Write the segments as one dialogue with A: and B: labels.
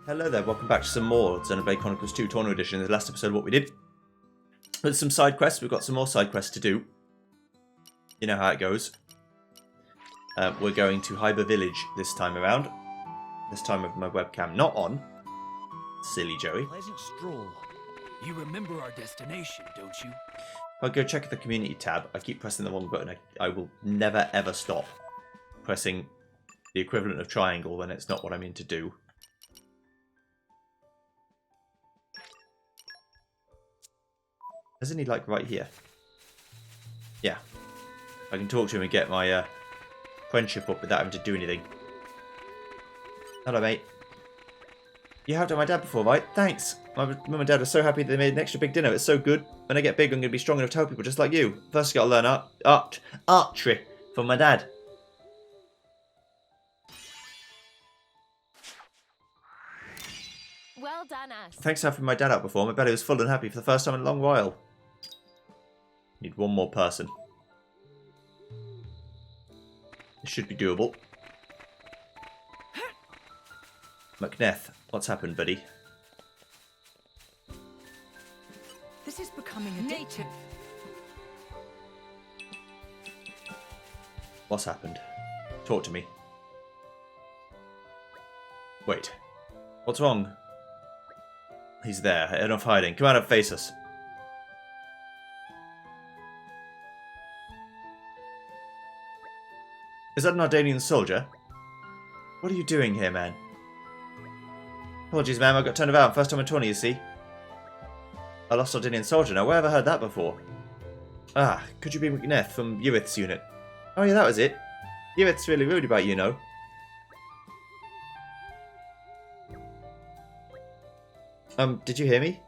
A: Hello there, welcome back to some more Xenoblade Chronicles 2 Torna Edition. In the last episode, what we did was some side quests. We've got some more side quests to do. You know how it goes. We're going to Hyber Village this time around. This time with my webcam not on. Silly Joey.
B: Pleasant stroll. You remember our destination, don't you?
A: I'll go check the community tab. I keep pressing the wrong button. I will never ever stop pressing the equivalent of triangle when it's not what I mean to do. Isn't he like right here? Yeah. I can talk to him and get my friendship up without having to do anything. Hello, mate. You helped out my dad before, right? Thanks. My mum and dad are so happy they made an extra big dinner. It's so good. When I get big, I'm going to be strong enough to help people just like you. First, I got to learn archery from my dad.
C: Well done, us.
A: Thanks for helping my dad out before. My belly was full and happy for the first time in a long while. Need one more person. This should be doable. McNeth, what's happened, buddy?
D: This is becoming addictive.
A: What's happened? Talk to me. Wait. What's wrong? He's there, enough hiding. Come out and face us. Is that an Ardanian soldier? What are you doing here, man? Apologies, ma'am, I got turned around. First time in 20, you see. A lost Ardanian soldier. Now, where have I heard that before? Ah, could you be McNeth from Ewith's unit? Oh yeah, that was it. Ewith's really rude about you know. Did you hear me?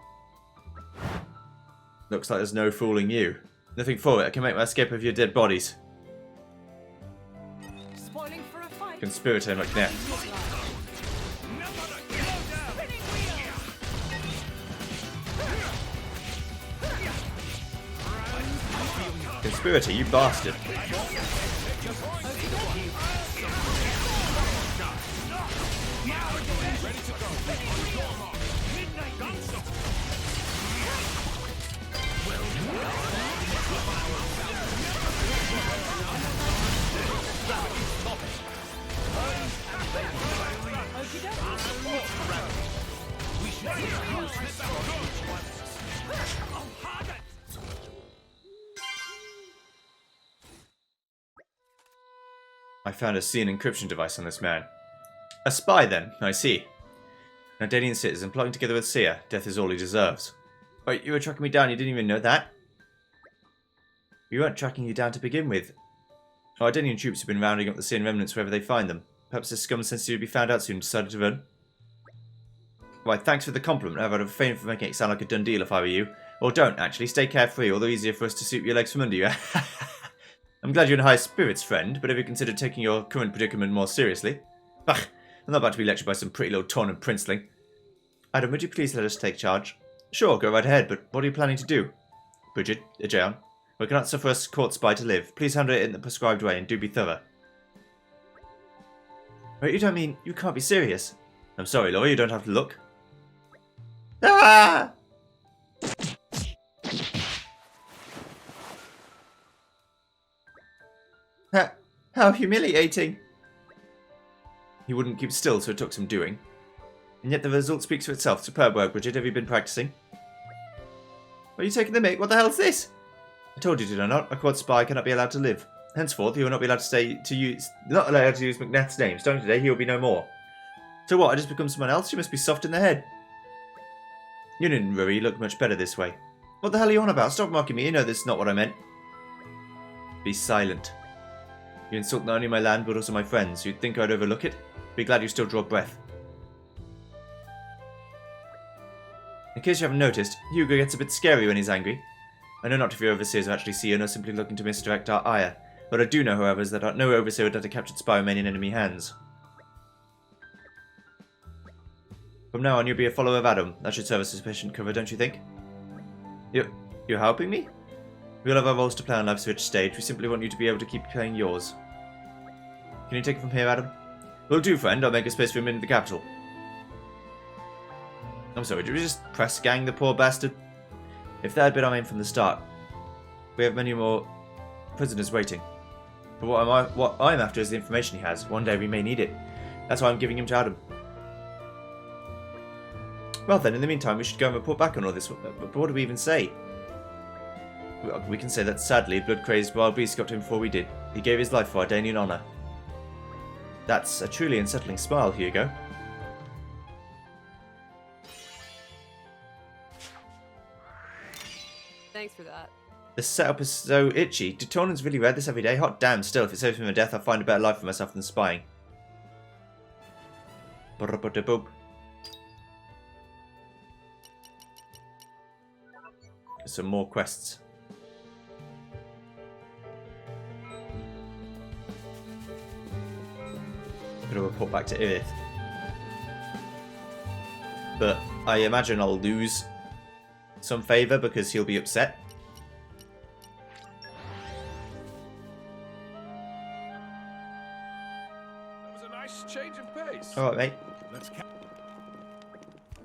A: Looks like there's no fooling you. Nothing for it, I can make my escape of your dead bodies.
D: Spoiling for a fight.
A: Conspirator McNeth. Conspirator, you bastard. I found a scene encryption device on this man. A spy then, I see. An Ardanian citizen plotting together with Seer. Death is all he deserves. Wait, you were tracking me down, you didn't even know that? We weren't tracking you down to begin with. Our Ardanian troops have been rounding up the Seer remnants wherever they find them. Perhaps this scum sensed you to be found out soon and decided to run. Why, thanks for the compliment. I'd have refrained from making it sound like a done deal if I were you. Or don't, actually. Stay carefree, although easier for us to sweep your legs from under you. I'm glad you're in high spirits, friend, but have you considered taking your current predicament more seriously? Ugh, I'm not about to be lectured by some pretty little Torna princeling. Adam, would you please let us take charge? Sure, go right ahead, but what are you planning to do? Bridget, Aegeon, we cannot suffer a court spy to live. Please handle it in the prescribed way and do be thorough. Wait, you don't mean you can't be serious? I'm sorry, Laura, you don't have to look. Ah! How humiliating! He wouldn't keep still, so it took some doing. And yet the result speaks for itself. Superb work, Bridget. Have you been practicing? Are you taking the mick? What the hell is this? I told you, did I not? A court spy cannot be allowed to live. Henceforth, you will not be allowed to use McNeth's name. Starting today, he will be no more. So what? I just become someone else? You must be soft in the head. You needn't worry. You look much better this way. What the hell are you on about? Stop mocking me. You know this is not what I meant. Be silent. You insult not only my land, but also my friends. You'd think I'd overlook it? Be glad you still draw breath. In case you haven't noticed, Hugo gets a bit scary when he's angry. I know not if your overseers are actually Seer, nor simply looking to misdirect our ire. What I do know, however, is that no overseer would let a captured spy remain in enemy hands. From now on, you'll be a follower of Adam. That should serve as sufficient cover, don't you think? You're helping me? We all have our roles to play on life's rich stage. We simply want you to be able to keep playing yours. Can you take it from here, Adam? Will do, friend. I'll make a space for him in the capital. I'm sorry, did we just press gang the poor bastard? If that had been our aim from the start, we have many more prisoners waiting. But what I'm after is the information he has. One day we may need it. That's why I'm giving him to Adam. Well then, in the meantime, we should go and report back on all this. But what do we even say? Well, we can say that sadly, blood-crazed wild beast got to him before we did. He gave his life for our Danian honour. That's a truly unsettling smile, Hugo.
C: Thanks for that.
A: The setup is so itchy. Do Tornans really wear this every day? Hot damn, still, if it saves me from death, I'll find a better life for myself than spying. Some more quests. Gonna report back to Irith. But I imagine I'll lose some favour because he'll be upset.
E: That was a nice change of pace.
A: Alright, mate.
E: Let's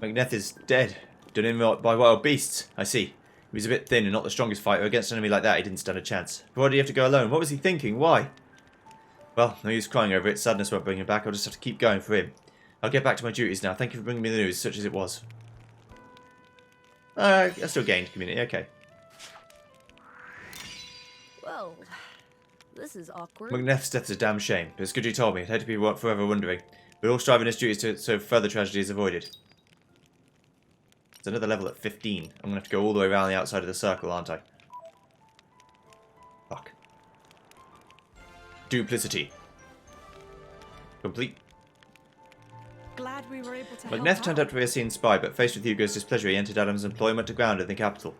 A: McNeth is dead. Done in by wild beasts. I see. He was a bit thin and not the strongest fighter. Against an enemy like that, he didn't stand a chance. But why did he have to go alone? What was he thinking? Why? Well, no use crying over it. Sadness won't bring him back. I'll just have to keep going for him. I'll get back to my duties now. Thank you for bringing me the news, such as it was. I still gained community. Okay.
C: Well, this is awkward.
A: McNeth's death is a damn shame, but it's good you told me. I'd hate to be forever wondering. We're all striving his duties so further tragedy is avoided. It's another level at 15. I'm going to have to go all the way around the outside of the circle, aren't I? Fuck. Duplicity. Complete.
D: Glad we were able to help
A: McNeth turned
D: out.
A: out to be a seen spy, but faced with Hugo's displeasure, he entered Adam's employment to ground in the capital.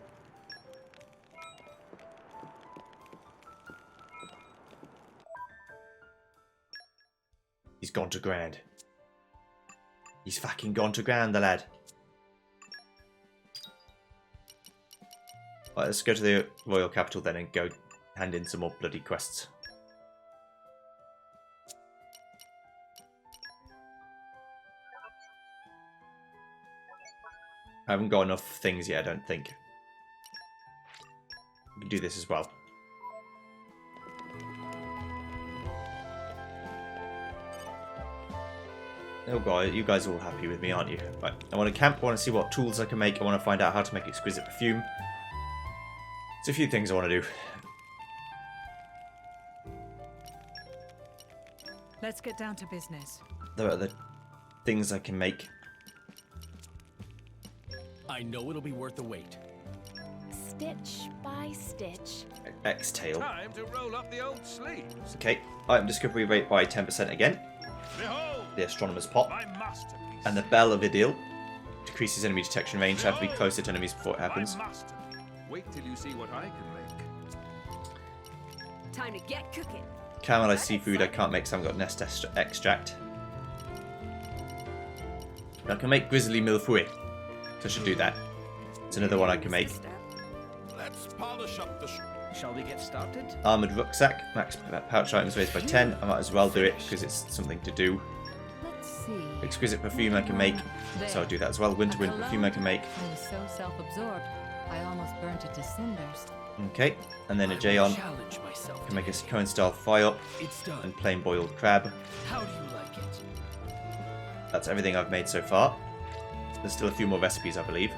A: He's gone to ground. He's fucking gone to ground, the lad. Right, let's go to the royal capital then and go hand in some more bloody quests. I haven't got enough things yet, I don't think. We can do this as well. Oh god, you guys are all happy with me, aren't you? Right, I want to camp, I want to see what tools I can make, I want to find out how to make exquisite perfume. There's a few things I want to do.
D: Let's get down to business.
A: There are the things I can make.
B: I know it'll be worth the wait.
C: Stitch by stitch.
A: X-Tail.
E: Time to roll up the old sleeves.
A: Okay, item discovery rate by 10% again.
E: Behold,
A: The Astronomer's Pot.
E: my masterpiece.
A: And the Bell of Idil. Decreases enemy detection range, have to be closer to enemies before it happens.
E: My masterpiece. Wait till you see what I can make.
C: Time to get cooking.
A: Caramelized seafood I can't make because I haven't got nest extract. I can make grizzly milfoy, so I should do that. It's another one I can make.
E: Let's polish up the.
B: Shall we get started?
A: Armoured rucksack, max pouch items raised by 10. I might as well do it because it's something to do.
C: Let's see.
A: Exquisite perfume I can make, so I'll do that as well. Winter wind perfume I can make.
F: I was so self-absorbed, I almost burnt it to cinders.
A: Okay, and then a J-on.
B: Challenge myself.
A: Can make a Cohen style fry up
B: It's done.
A: and plain boiled crab.
B: How do you like it?
A: That's everything I've made so far. There's still a few more recipes, I believe.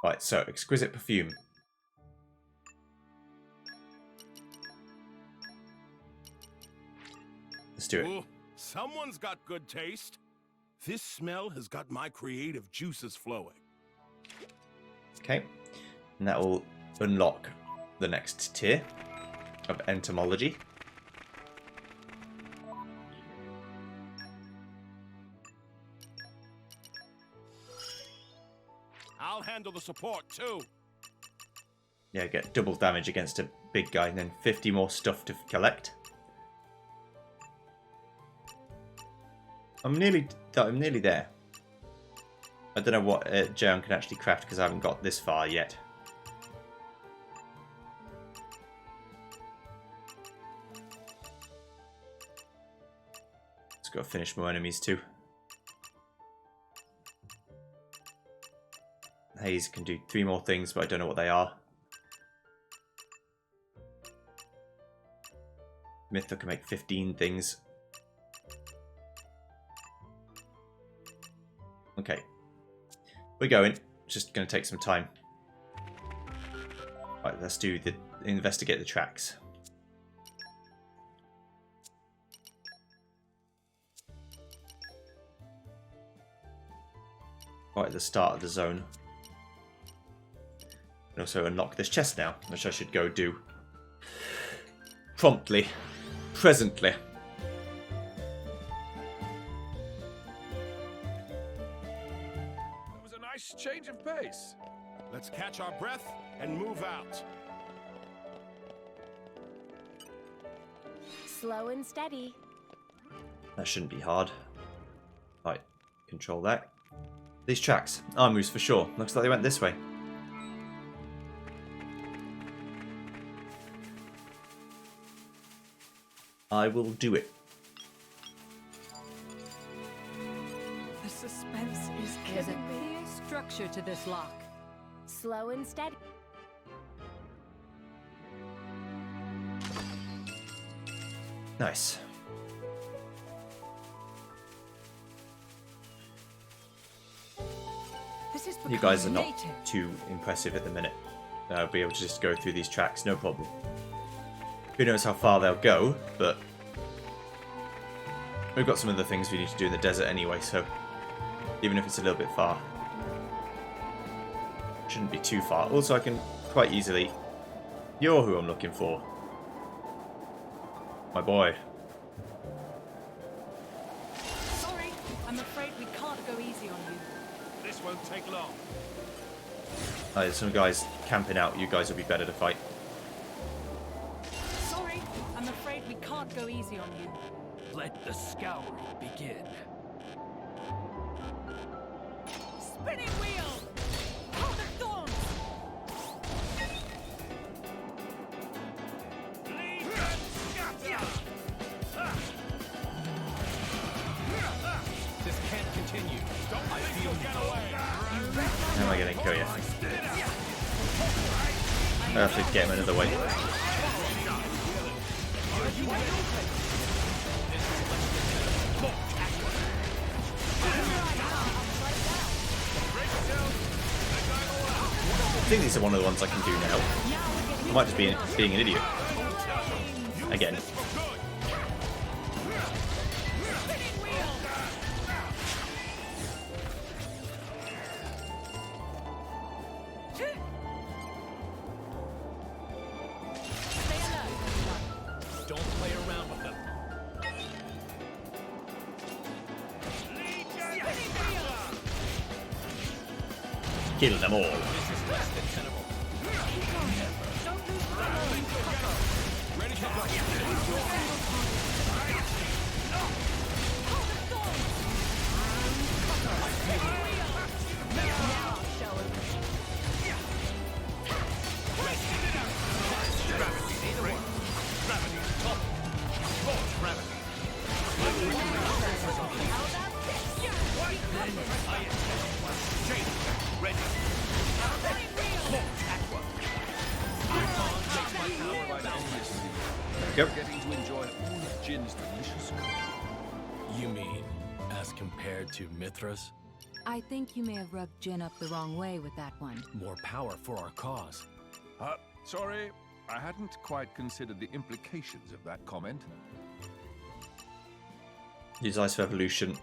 A: Right, so exquisite perfume. Let's do it.
G: Ooh, someone's got good taste. This smell has got my creative juices flowing.
A: Okay, and that will unlock the next tier of entomology.
G: I'll handle the support too.
A: Yeah, get double damage against a big guy, and then 50 more stuff to collect. I'm nearly there. I don't know what Jayon can actually craft because I haven't got this far yet. Let's Just got to finish more enemies too. Haze can do 3 more things, but I don't know what they are. Mytho can make 15 things. Okay. We're going. It's just going to take some time. Right, let's do the investigate the tracks. Right at the start of the zone. And also unlock this chest now, which I should go do promptly, presently.
E: That was a nice change of pace.
G: Let's catch our breath and move out.
C: Slow and steady.
A: That shouldn't be hard. Right, control that. These tracks, armories for sure. Looks like they went this way. I will do it.
D: The suspense is
F: There's a
D: killing me.
F: clear structure to this lock.
C: Slow and steady.
A: Nice.
D: This is
A: You guys are not
D: native.
A: too impressive at the minute. I'll be able to just go through these tracks, no problem. Who knows how far they'll go, but we've got some other things we need to do in the desert anyway, so even if it's a little bit far, shouldn't be too far. Also, I can quite easily... You're who I'm looking for. My boy.
D: Sorry, I'm afraid we can't go easy on you.
E: This won't take long.
A: There's some guys camping out. You guys will be better to fight.
D: Sorry, I'm afraid we can't go easy on you.
B: Let the scouring begin.
D: Spinning wheel! Hold the thorns!
E: Leave and scatter!
B: This can't continue.
E: Don't think you'll get away!
A: How am I going to kill you? I have to get him another way. I think these are one of the ones I can do now. I might just be being an idiot. Again.
B: Don't play around with them.
A: Kill them all.
B: This is less than tenable.
E: Ready to go.
A: Go.
E: Getting to enjoy all of Jin's delicious cooking.
B: You mean, as compared to Mithras?
F: I think you may have rubbed Jin up the wrong way with that one.
B: More power for our cause.
E: Sorry, I hadn't quite considered the implications of that comment.
A: Use Ice for Evolution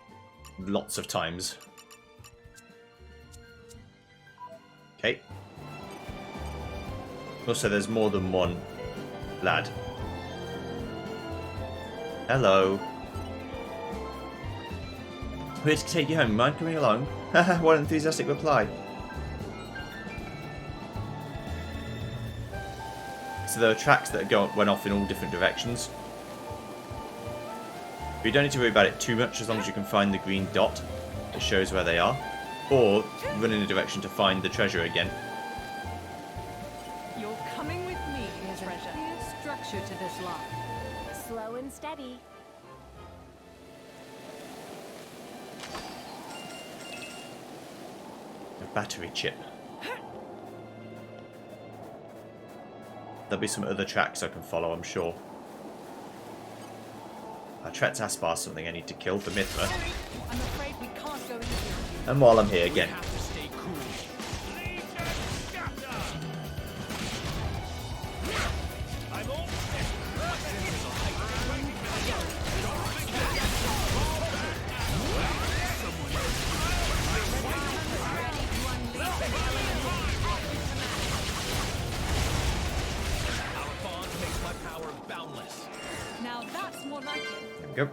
A: lots of times. Okay. Also, there's more than one lad. Hello. We're here to take you home. Mind coming along? Haha, what an enthusiastic reply. So there are tracks that went off in all different directions. But you don't need to worry about it too much as long as you can find the green dot that shows where they are. Or run in a direction to find the treasure again.
D: You're coming with me,
F: There's a
D: treasure.
F: clear structure to this lock.
C: Slow and steady.
A: battery chip. There'll be some other tracks I can follow, I'm sure. Tretz Aspar is something I need to kill for Mithra.
D: I'm afraid we can't go easy.
A: And while I'm here again.
B: Have to stay cool. Our bond makes my power boundless.
D: Now that's more like it.
A: There we go.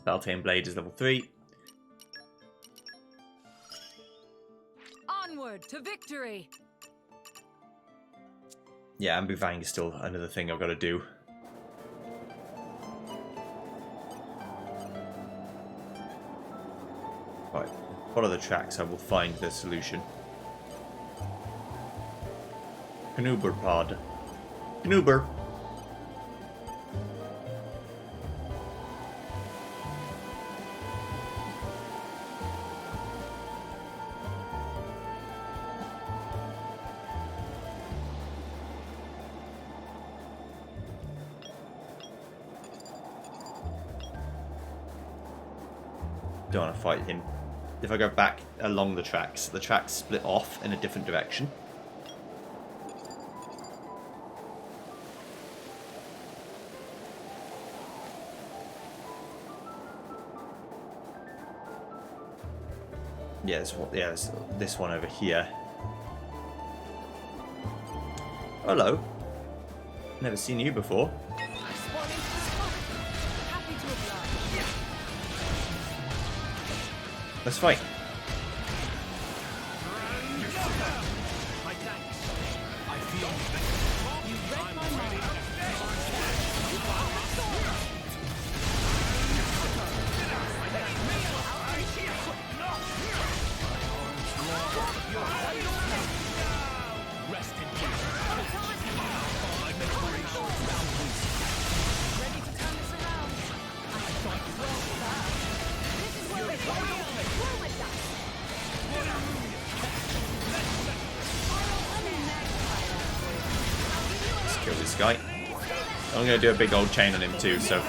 A: Beltane Blade is level 3.
F: Onward to victory!
A: Yeah, Ambu Vang is still another thing I've got to do. Right, follow the tracks, I will find the solution. Knuber pod. Knuber! Don't want to fight him. If I go back along the tracks split off in a different direction. Yeah, this one over here. Hello. Never seen you before.
D: Happy to oblige.
A: Let's fight.
B: My thanks. I feel
D: You read my mind.
B: rest in peace.
D: Ready to turn this around. I thought you were that. This is where it's going. Roll with us.
A: Let's kill this guy. I'm going to do a big old chain on him too, so...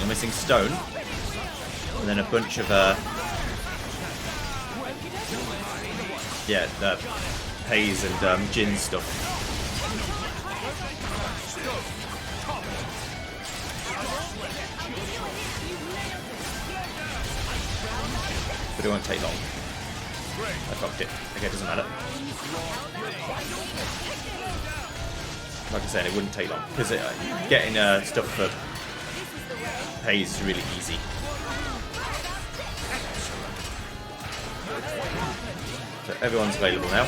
A: I'm missing stone, and then a bunch of yeah, the haze and gin stuff. But it won't take long. I fucked it. Okay, it doesn't matter. Like I said, it wouldn't take long because getting stuff for haze is really easy. So everyone's available now.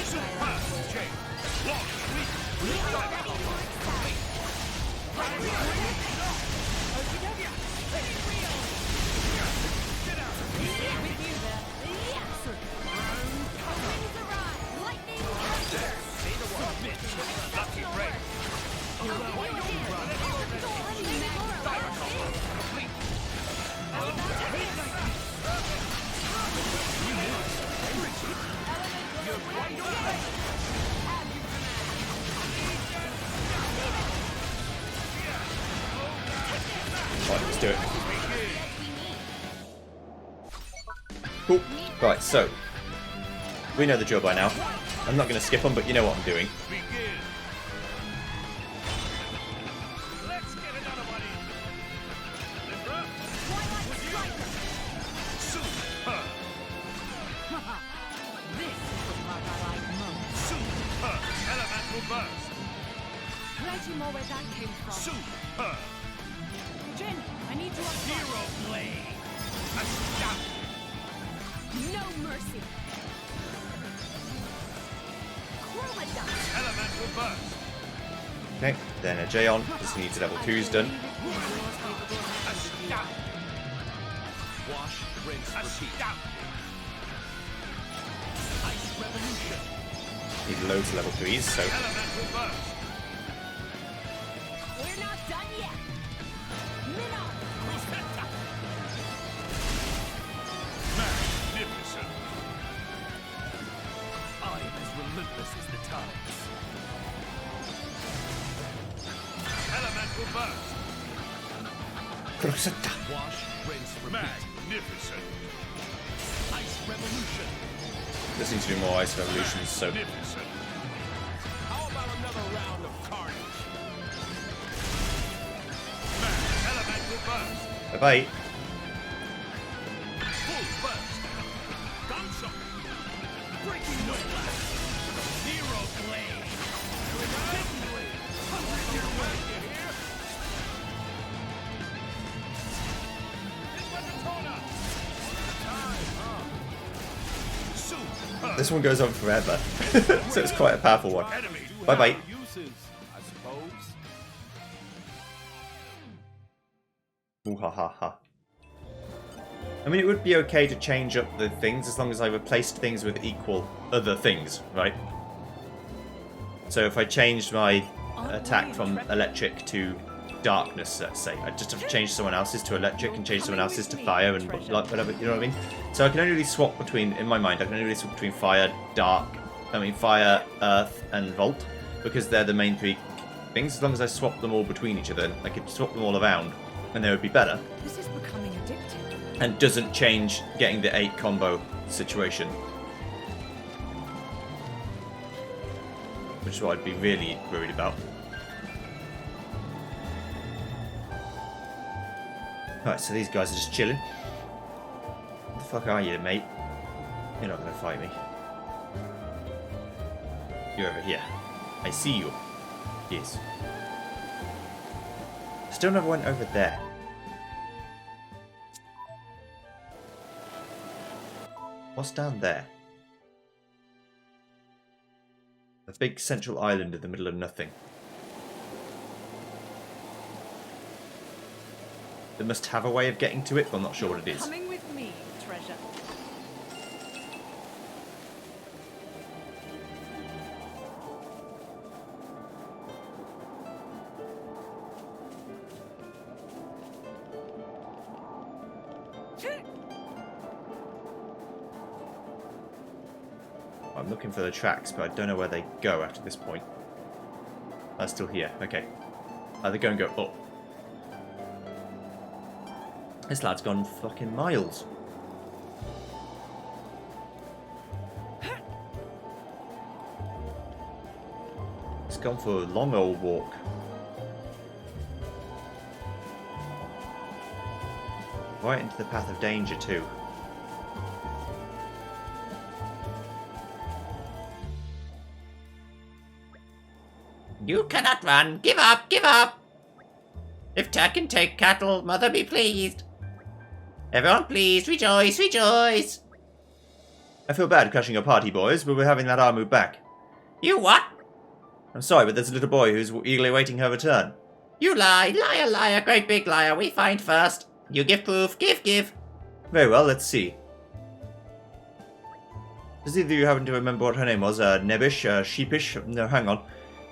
A: Right, let's do it. Cool. Right, so we know the drill by now. I'm not going to skip them, but you know what I'm doing.
G: Let's get another one in. Mithra? Super!
F: This is the part I like most.
G: Super! Elemental burst!
D: Plenty more where that came from.
G: Super!
D: Jin, I need you up front.
B: Xenoblade.
D: No mercy. Chroma dust.
E: Elemental burst.
A: Okay, then a J on, because he needs level 2's done.
E: Wash, rinse, repeat. Ice revolution.
A: Need loads of level 3's, so
E: Elemental burst.
D: We're not done yet. Minnow.
E: Rosetta. Magnificent.
B: I am as relentless as the tides.
E: Elemental burst.
A: Rosetta.
E: Wash, rinse, repeat. Magnificent. Ice revolution.
A: There seems to be more ice revolutions, so
E: Magnificent. How about another round of carnage? Elemental burst.
A: bye-bye.
E: Full burst. Gunso. Breaking no glass. Xenoblade. Xenoblade. 100-year way, you hear? It's Torna. Time, huh? Super.
A: This one goes on forever, so it's quite a powerful one.
E: Enemies do
A: Bye-bye.
E: have uses, I suppose.
A: Ooh, ha ha ha. I mean, it would be okay to change up the things as long as I replaced things with equal other things, right? So if I changed my attack from electric to darkness, let's say, I just have to change someone else's to electric and change someone else's to fire and like whatever, you know what I mean? So I can only really swap between, in my mind, I can only really swap between fire, fire, earth, and volt, because they're the main three things. As long as I swap them all between each other, I could swap them all around, and they would be better.
F: This is becoming addictive.
A: And doesn't change getting the 8 combo situation. Which is what I'd be really worried about. Alright, so these guys are just chilling. What the fuck are you, mate? You're not gonna fight me. You're over here. I see you. Yes. Still never went over there. What's down there? A big central island in the middle of nothing. They must have a way of getting to it, but I'm not sure what it is.
F: Coming with me, treasure.
A: I'm looking for the tracks, but I don't know where they go after this point. They're still here. Okay. They're going to go up. This lad's gone fucking miles. He's gone for a long old walk. Right into the path of danger too. You cannot run. Give up, give up. If Tat can take cattle, mother be pleased. Everyone please, rejoice, rejoice. I feel bad crashing your party, boys, but we're having that Armu back. You what? I'm sorry, but there's a little boy who's eagerly awaiting her return. You lie, liar, liar, great big liar. We find first. You give proof, give. Very well, let's see. Does either of you happen to remember what her name was? Nebbish, Sheepish? No, hang on.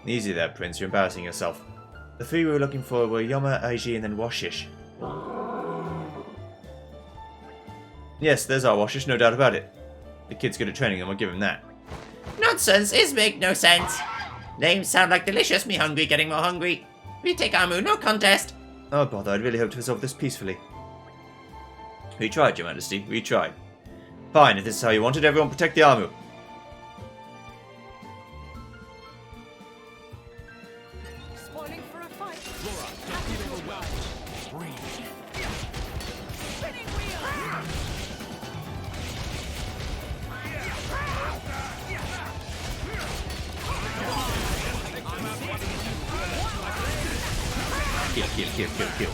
A: Easy there, Prince, you're embarrassing yourself. The 3 we were looking for were Yoma, Aiji, and then Washish. Yes, there's our Washish, no doubt about it. The kid's good at training them, I'll give him that. Nonsense, is make no sense. Names sound like delicious, me hungry getting more hungry. We take Armu, no contest. Oh bother, I'd really hoped to resolve this peacefully. We tried, Your Majesty, we tried. Fine, if this is how you want it, everyone protect the Armu.
D: Spoiling for a fight.
E: Laura, don't be overwhelmed. Breathe.
D: Spinning wheel.
A: Kill.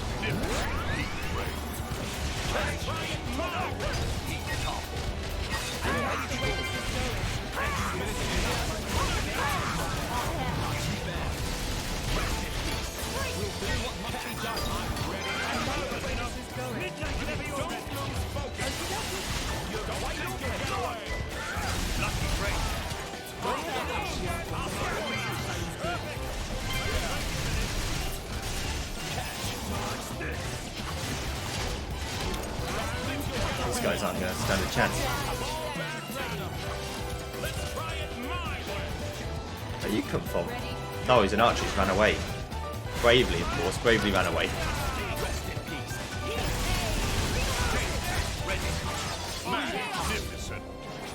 A: These guys aren't going to stand a chance. Where you come from? Oh, he's an archer. He's ran away. Bravely, of course. Bravely ran away.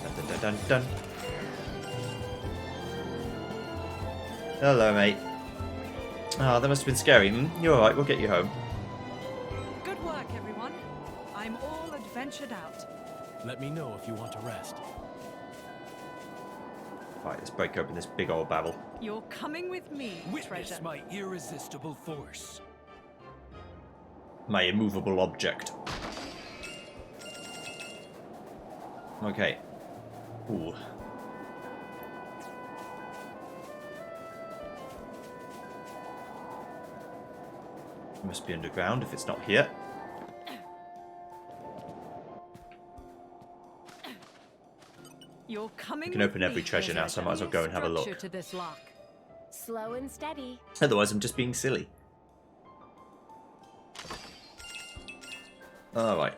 A: Dun, dun, dun, dun. Hello, mate. Oh, that must have been scary. You're alright. We'll get you home.
F: Good work, everyone. I'm all adventured out.
B: Let me know if you want to rest.
A: Right, let's break open this big old babble.
F: You're coming with me,
B: Witness
F: treasure.
B: my irresistible force.
A: My immovable object. Okay. Ooh. It must be underground if it's not here.
F: You're coming
A: We can
F: with
A: open every
F: me,
A: treasure now, so I might as well go and have a look.
F: Structure to this lock.
C: Slow and steady.
A: Otherwise, I'm just being silly. Alright.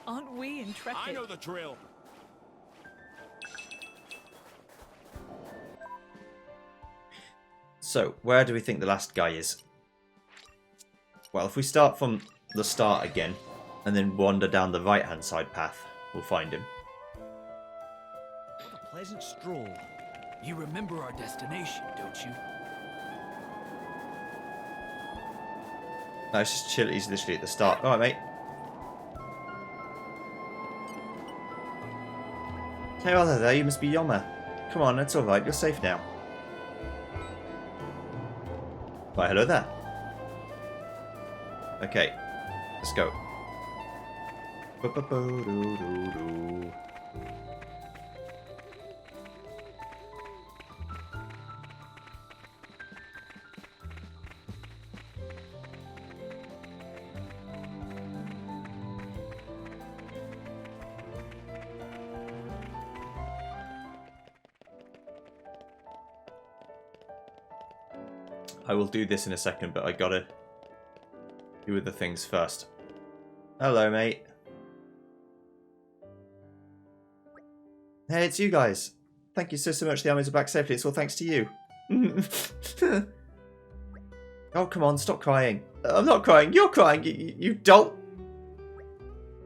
F: Aren't we intrepid?
G: I know the drill.
A: So, where do we think the last guy is? Well, if we start from the start again, and then wander down the right-hand side path, we'll find him.
B: What a pleasant stroll. You remember our destination, don't you?
A: No, it's just chill. He's literally at the start. Alright, mate. Hey, hello there. You must be Yoma. Come on, it's alright. You're safe now. Right, hello there. Okay, let's go. Ba-ba-ba-doo-doo-doo. I will do this in a second, but I gotta do other things first. Hello, mate. Hey, it's you guys. Thank you so much. The armies are back safely. It's all thanks to you. Oh, come on, stop crying. I'm not crying. You're crying. You dolt.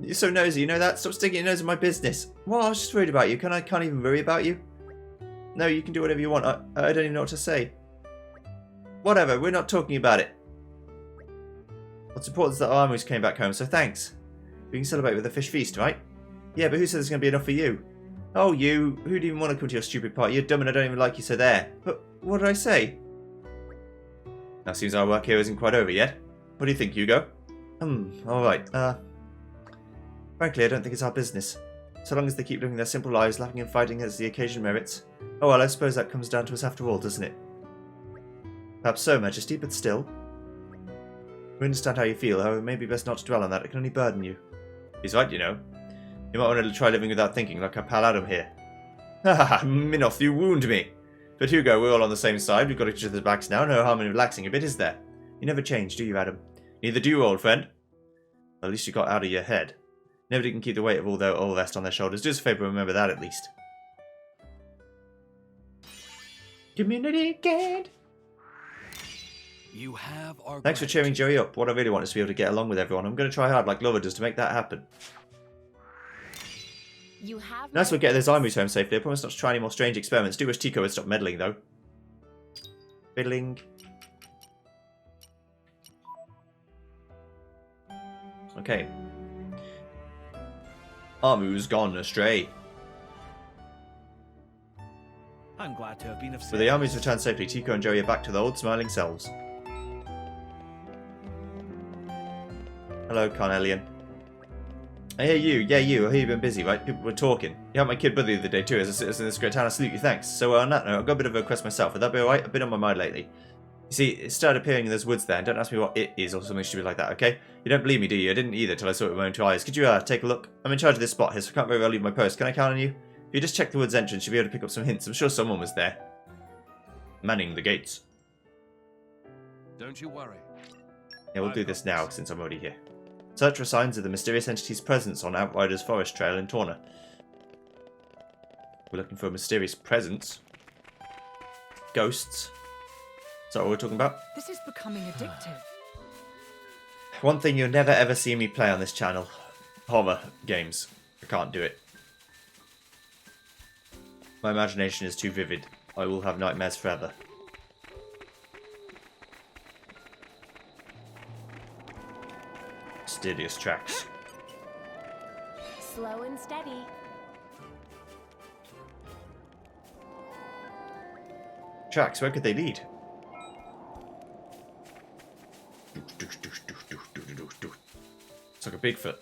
A: You're so nosy. You know that? Stop sticking your nose in my business. Well, I was just worried about you. Can't even worry about you? No, you can do whatever you want. I don't even know what to say. Whatever, we're not talking about it. What's important is that our armies came back home, so thanks. We can celebrate with a fish feast, right? Yeah, but who says there's going to be enough for you? Oh, you. Who'd even want to come to your stupid party? You're dumb and I don't even like you, so there. But what did I say? Now seems our work here isn't quite over yet. What do you think, Hugo? Alright. Frankly, I don't think it's our business. So long as they keep living their simple lives, laughing and fighting as the occasion merits. Oh well, I suppose that comes down to us after all, doesn't it? Perhaps so, Majesty, but still. We understand how you feel, however, it may be best not to dwell on that. It can only burden you. He's right, you know. You might want to try living without thinking, like our pal Adam here. Haha, Minoth, you wound me. But Hugo, we're all on the same side. We've got each other's backs now. No harm in relaxing a bit, is there? You never change, do you, Adam? Neither do you, old friend. At least you got out of your head. Nobody can keep the weight of all their old rest on their shoulders. Do us a favour, remember that at least. Community gained.
B: You have our
A: Thanks for cheering Joey up. What I really want is to be able to get along with everyone. I'm going to try hard like Lover does to make that happen.
C: You have
A: Nice we'll get those armies home safely. I promise not to try any more strange experiments. Do wish Tico would stop meddling, though. Fiddling. Okay. Amu's gone astray.
B: I'm glad to have been of service.
A: With the armies returned safely, Tico and Joey are back to their old smiling selves. Hello, Carnelian. I hear you. Yeah, you. I hear you've been busy, right? People were talking. You helped my kid brother the other day too, as a citizen in this great town. I salute you, thanks. So on that note, I've got a bit of a request myself. Would that be alright? I've been on my mind lately. You see, it started appearing in those woods there, and don't ask me what it is or something stupid like that, okay? You don't believe me, do you? I didn't either till I saw it with my own two eyes. Could you take a look? I'm in charge of this spot here, so I can't very well leave my post. Can I count on you? If you just check the woods entrance, you'll be able to pick up some hints. I'm sure someone was there. Manning the gates.
E: Don't you worry.
A: Yeah, we'll do this now, since I'm already here. Search for signs of the mysterious entity's presence on Outrider's Forest Trail in Torna. We're looking for a mysterious presence. Ghosts. Is that what we're talking about?
F: This is becoming addictive.
A: One thing you'll never ever see me play on this channel. Horror games. I can't do it. My imagination is too vivid. I will have nightmares forever. Mysterious tracks.
C: Slow and steady.
A: Tracks, where could they lead? It's like a Bigfoot.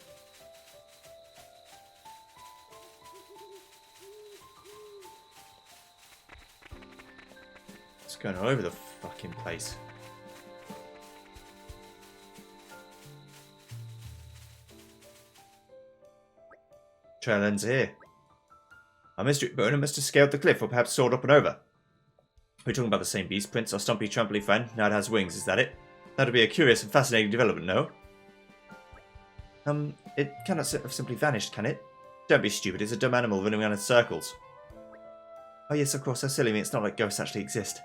A: It's going all over the fucking place. Trail ends here. Our mystery boner must have scaled the cliff or perhaps soared up and over. We're talking about the same beast, Prince, our stumpy, tramply friend. Now it has wings, is that it? That'd be a curious and fascinating development, no? It cannot have simply vanished, can it? Don't be stupid, it's a dumb animal running around in circles. Oh yes, of course, how silly me, it's not like ghosts actually exist.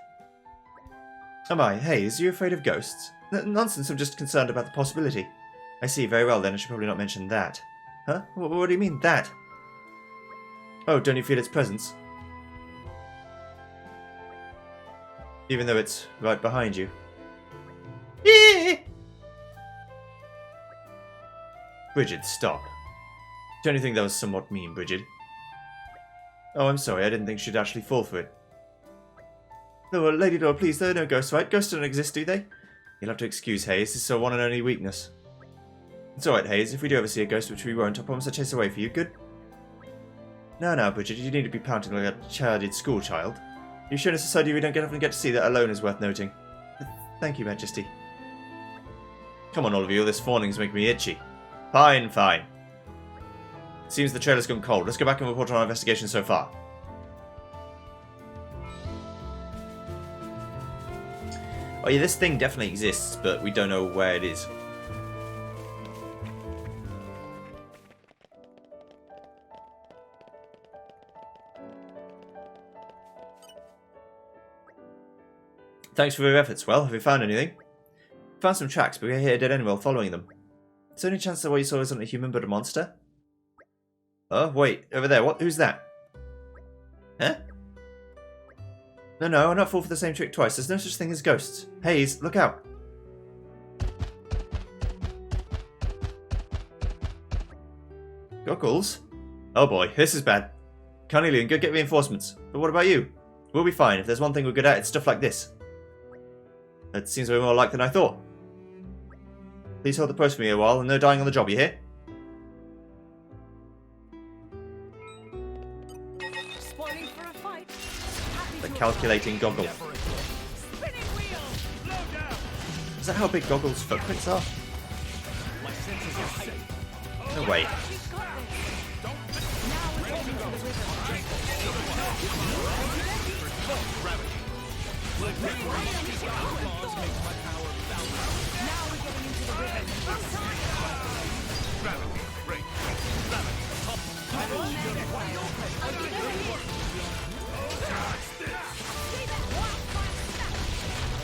A: Am I? Hey, is you afraid of ghosts? Nonsense, I'm just concerned about the possibility. I see, very well then, I should probably not mention that. Huh? What do you mean, that? Oh, don't you feel its presence? Even though it's right behind you. Bridget, stop. Don't you think that was somewhat mean, Bridget? Oh, I'm sorry, I didn't think she'd actually fall for it. No, Lady Laura, please, there are no ghosts, right? Ghosts don't exist, do they? You'll have to excuse Hayes, this is her one and only weakness. It's alright, Hayes, if we do ever see a ghost, which we won't, I promise I'll chase away for you, good? No, Bridget, you need to be pouting like a childed schoolchild. You've shown a society we don't often get to see, that alone is worth noting. Thank you, Majesty. Come on, all of you, this fawning's making me itchy. Fine, fine. It seems the trail has gone cold. Let's go back and report on our investigation so far. Oh yeah, this thing definitely exists, but we don't know where it is. Thanks for your efforts. Well, have you found anything? Found some tracks, but we're here dead end while following them. Is there any chance that what you saw isn't a human but a monster? Oh, wait, over there. What? Who's that? Huh? No, I'm not fall for the same trick twice. There's no such thing as ghosts. Hayes, look out. Goggles? Oh boy, this is bad. Carnelian, go get reinforcements. But what about you? We'll be fine. If there's one thing we're good at, it's stuff like this. That seems way more alike than I thought. Please hold the post for me a while and no dying on the job, you hear?
F: Spoiling for a fight.
A: The calculating goggle.
F: Spinning wheel.
A: Is that how big Goggle's footprints are? No way.
F: She's got this. Now we're getting into the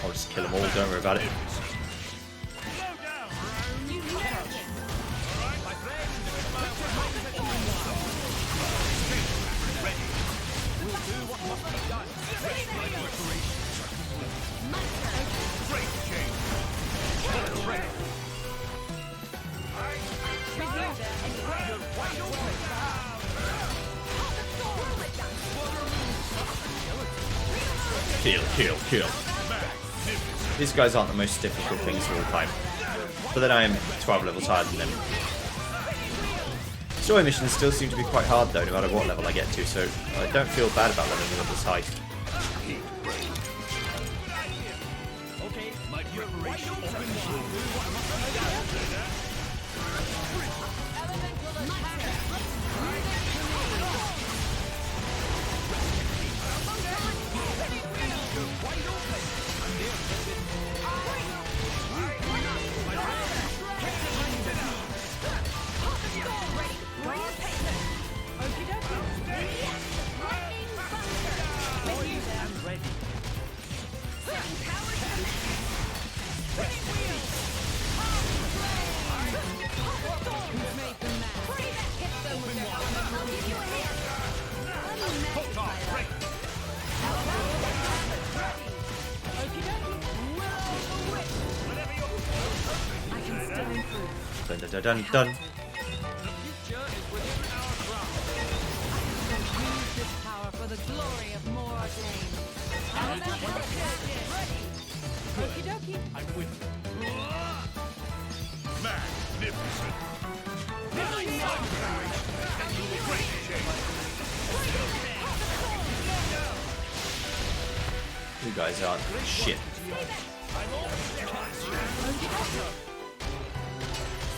A: I'll just kill them all, don't worry about it. Kill, kill, kill. These guys aren't the most difficult things of all time. But then I am 12 levels higher than them. Story missions still seem to be quite hard though, no matter what level I get to, so I don't feel bad about leveling up this high.
B: Okay, my preparation
A: Dun dun dun dun dun.
F: Power for the glory of more games. Okie dokie.
B: I'm with you.
G: Magnificent.
A: You guys aren't shit.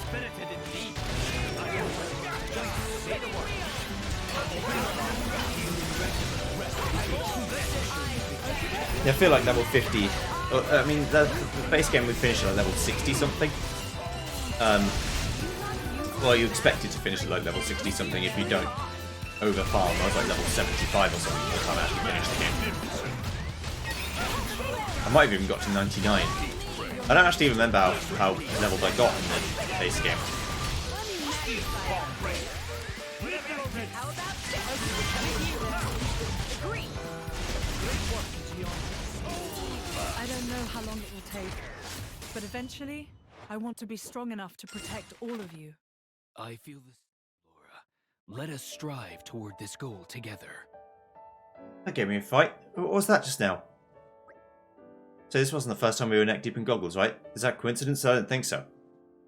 B: Spirited indeed.
A: Yeah, I feel like level 50. I mean, the base game we finished at level 60 something. Well, you expected to finish at like level 60 something if you don't over farm. I was like level 75 or something by the time I actually finished the game. I might have even got to 99. I don't actually even remember how leveled I got in the base game.
F: I don't know how long it will take, but eventually, I want to be strong enough to protect all of you.
B: I feel this, Laura. Let us strive toward this goal together.
A: That gave me a fight. What was that just now? So this wasn't the first time we were neck deep in goggles, right? Is that coincidence? I don't think so.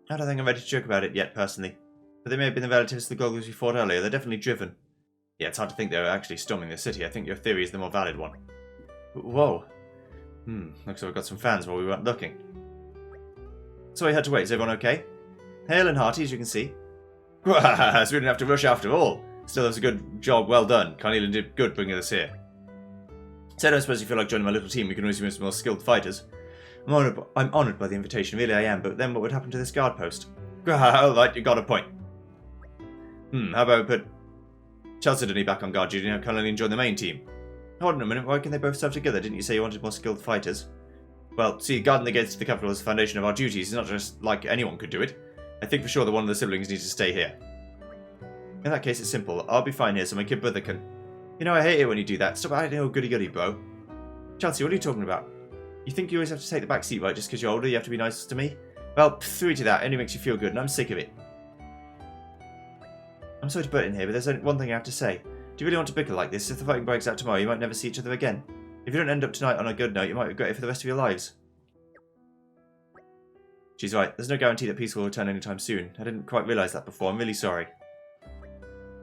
A: I don't think I'm ready to joke about it yet, personally. But they may have been the relatives of the goggles we fought earlier. They're definitely driven. Yeah, it's hard to think they were actually storming the city. I think your theory is the more valid one. Whoa. Looks like we got some fans while we weren't looking. So we had to wait. Is everyone okay? Hale and hearty, as you can see. So we didn't have to rush after all. Still, that was a good job. Well done. Carnelian did good bringing us here. So I don't suppose you feel like joining my little team. We can always use some more skilled fighters. I'm honoured by the invitation. Really, I am. But then what would happen to this guard post? Alright, you got a point. How about we put Chalcedony back on guard duty and have Carnelian join the main team? Hold on a minute. Why can they both serve together? Didn't you say you wanted more skilled fighters? Well, see, guarding the gates to the capital is the foundation of our duties. It's not just like anyone could do it. I think for sure that one of the siblings needs to stay here. In that case, it's simple. I'll be fine here, so my kid brother can... You know, I hate it when you do that. Stop acting all goody-goody, bro. Chelsea, what are you talking about? You think you always have to take the back seat, right? Just because you're older, you have to be nice to me? Well, through to that. It only makes you feel good, and I'm sick of it. I'm sorry to butt in here, but there's only one thing I have to say. Do you really want to bicker like this? If the fighting breaks out tomorrow, you might never see each other again. If you don't end up tonight on a good note, you might regret it for the rest of your lives. She's right. There's no guarantee that peace will return anytime soon. I didn't quite realise that before. I'm really sorry.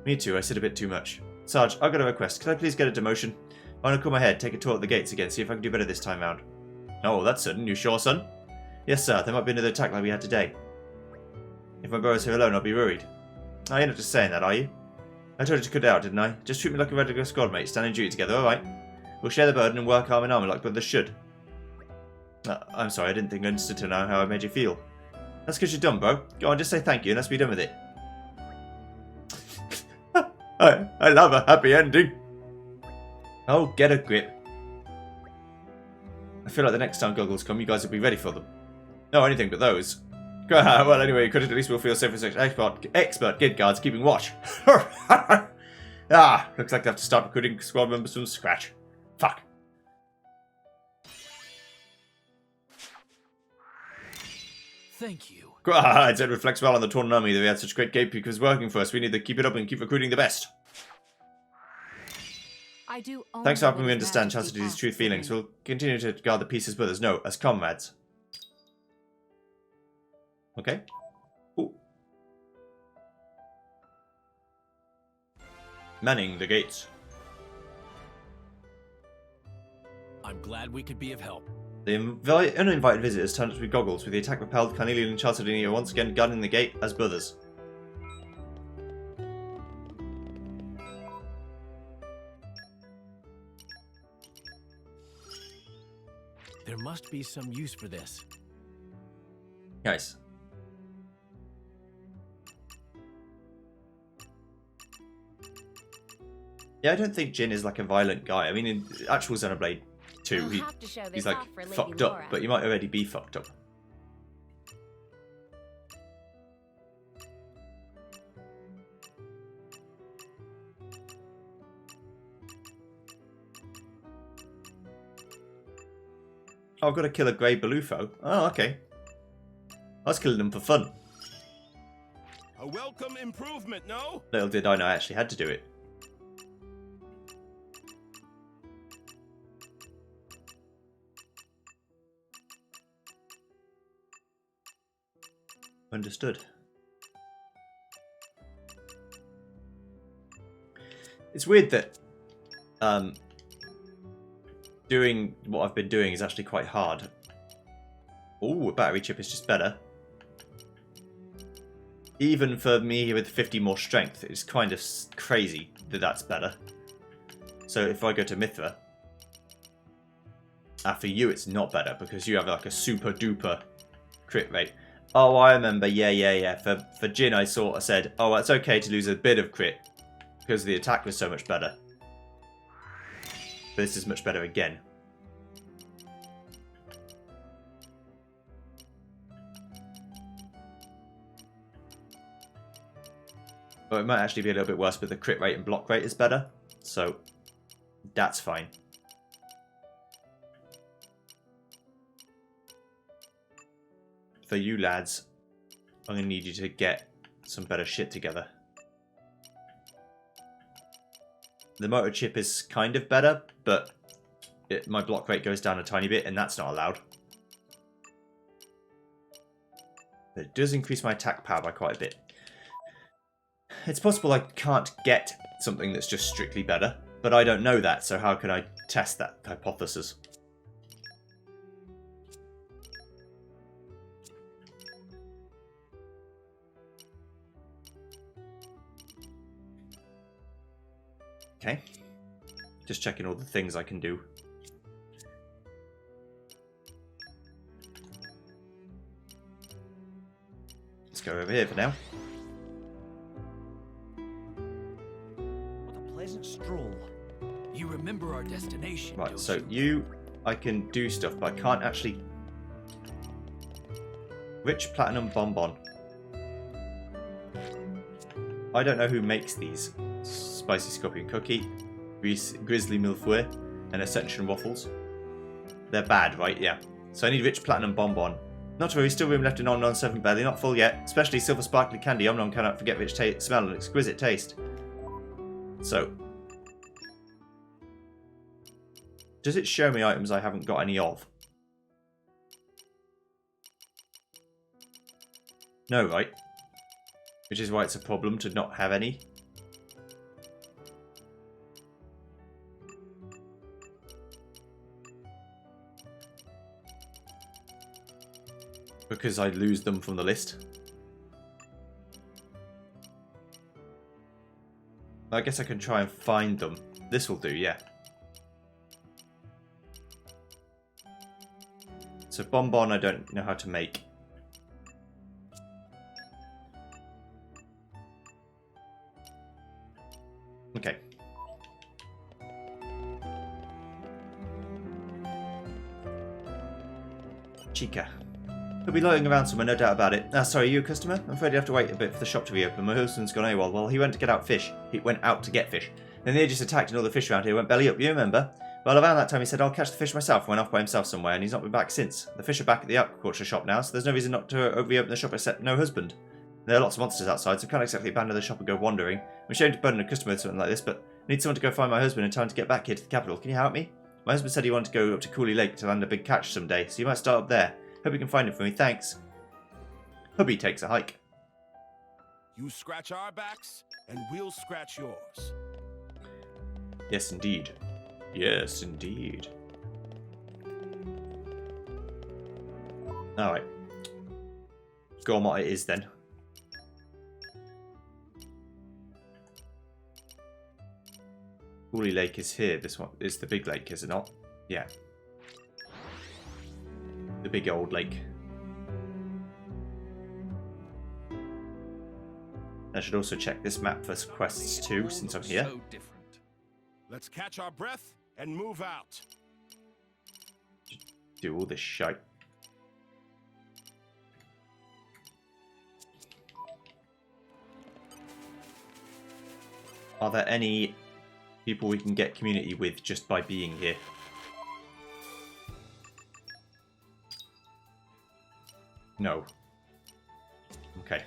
A: Me too. I said a bit too much. Sarge, I've got a request. Could I please get a demotion? I want to come ahead, take a tour at the gates again, see if I can do better this time round. Oh, that's sudden. You sure, son? Yes, sir. There might be another attack like we had today. If my brother's here alone, I'll be worried. Oh, you're not just saying that, are you? I told you to cut it out, didn't I? Just treat me like a regular squad mate, standing duty together, alright? We'll share the burden and work arm in arm like brothers should. I'm sorry, I didn't think I understood till now how I made you feel. That's because you're dumb, bro. Go on, just say thank you and let's be done with it. I love a happy ending. Oh, get a grip. I feel like the next time goggles come, you guys will be ready for them. No, anything but those. Well, anyway, could at least we'll feel safe as expert kid guards keeping watch. Looks like they have to start recruiting squad members from scratch. Fuck.
B: Thank you.
A: It reflects well on the Torna army that we had such great gatekeepers working for us. We need to keep it up and keep recruiting the best.
D: I do only
A: Thanks for helping
D: what
A: me
D: His
A: understand
D: Majesty
A: Chastity's true
D: asks of
A: feelings.
D: me.
A: We'll continue to regard the piece as brothers. No, as comrades. Okay. Ooh. Manning the gates.
B: I'm glad we could be of help.
A: The uninvited visitors turned up with goggles. With the attack repelled, Carnelian and Chastity are once again guarding the gate as brothers.
B: There must be some use for this.
A: Nice. Yeah, I don't think Jin is like a violent guy. I mean, in actual Xenoblade 2,
C: You'll have to show this
A: he's like
C: off for Lady
A: fucked
C: Laura.
A: up, but he might already be fucked up. Oh, I've got to kill a grey Balufo. Oh, okay. I was killing them for fun.
G: A welcome improvement, no?
A: Little did I know I actually had to do it. Understood. It's weird that doing what I've been doing is actually quite hard. Ooh, a battery chip is just better. Even for me with 50 more strength, it's kind of crazy that that's better. So if I go to Mithra, for you it's not better because you have like a super duper crit rate. Oh, I remember, yeah. For Jin I sort of said, oh, it's okay to lose a bit of crit because the attack was so much better. But this is much better again. But it might actually be a little bit worse, but the crit rate and block rate is better. So, that's fine. For you lads, I'm going to need you to get some better shit together. The motor chip is kind of better, but my block rate goes down a tiny bit, and that's not allowed. But it does increase my attack power by quite a bit. It's possible I can't get something that's just strictly better, but I don't know that, so how can I test that hypothesis? Okay. Just checking all the things I can do. Let's go over here for now.
B: What a pleasant stroll. You remember our destination,
A: Right,
B: don't
A: so
B: you?
A: I can do stuff, but I can't actually... Rich Platinum Bonbon. I don't know who makes these. Spicy Scorpion Cookie, Grizzly Milfoy, and Ascension Waffles. They're bad, right? Yeah. So I need Rich Platinum Bonbon. Not to worry, still room left in Om Nom 7 Belly, not full yet. Especially Silver Sparkly Candy, Om Nom cannot forget rich smell and exquisite taste. So... does it show me items I haven't got any of? No, right? Which is why it's a problem to not have any. Because I lose them from the list. I guess I can try and find them. This will do, yeah. So Bonbon I don't know how to make. Okay. Chica. He'll be loitering around somewhere, no doubt about it. Ah, sorry, you a customer? I'm afraid you have to wait a bit for the shop to reopen. My husband's gone AWOL. Well, he went to get out fish. He went out to get fish. Then they just attacked and all the fish around here went belly up, you remember? Well, around that time he said, I'll catch the fish myself, went off by himself somewhere, and he's not been back since. The fish are back at the aquaculture shop now, so there's no reason not to reopen the shop except no husband. There are lots of monsters outside, so I can't exactly abandon the shop and go wandering. I'm ashamed to burden a customer with something like this, but need someone to go find my husband in time to get back here to the capital. Can you help me? My husband said he wanted to go up to Cooley Lake to land a big catch someday, so you might start up there. Hope you can find it for me. Thanks. Hubby takes a hike.
G: You scratch our backs, and we'll scratch yours.
A: Yes, indeed. Yes, indeed. Alright. Go on what it is then. Cooley Lake is here. This one is the big lake, is it not? Yeah. The big old lake. I should also check this map for quests too, since I'm here.
E: So different.
G: Let's catch our breath and move out.
A: Do all this shite. Are there any people we can get community with just by being here? No. Okay.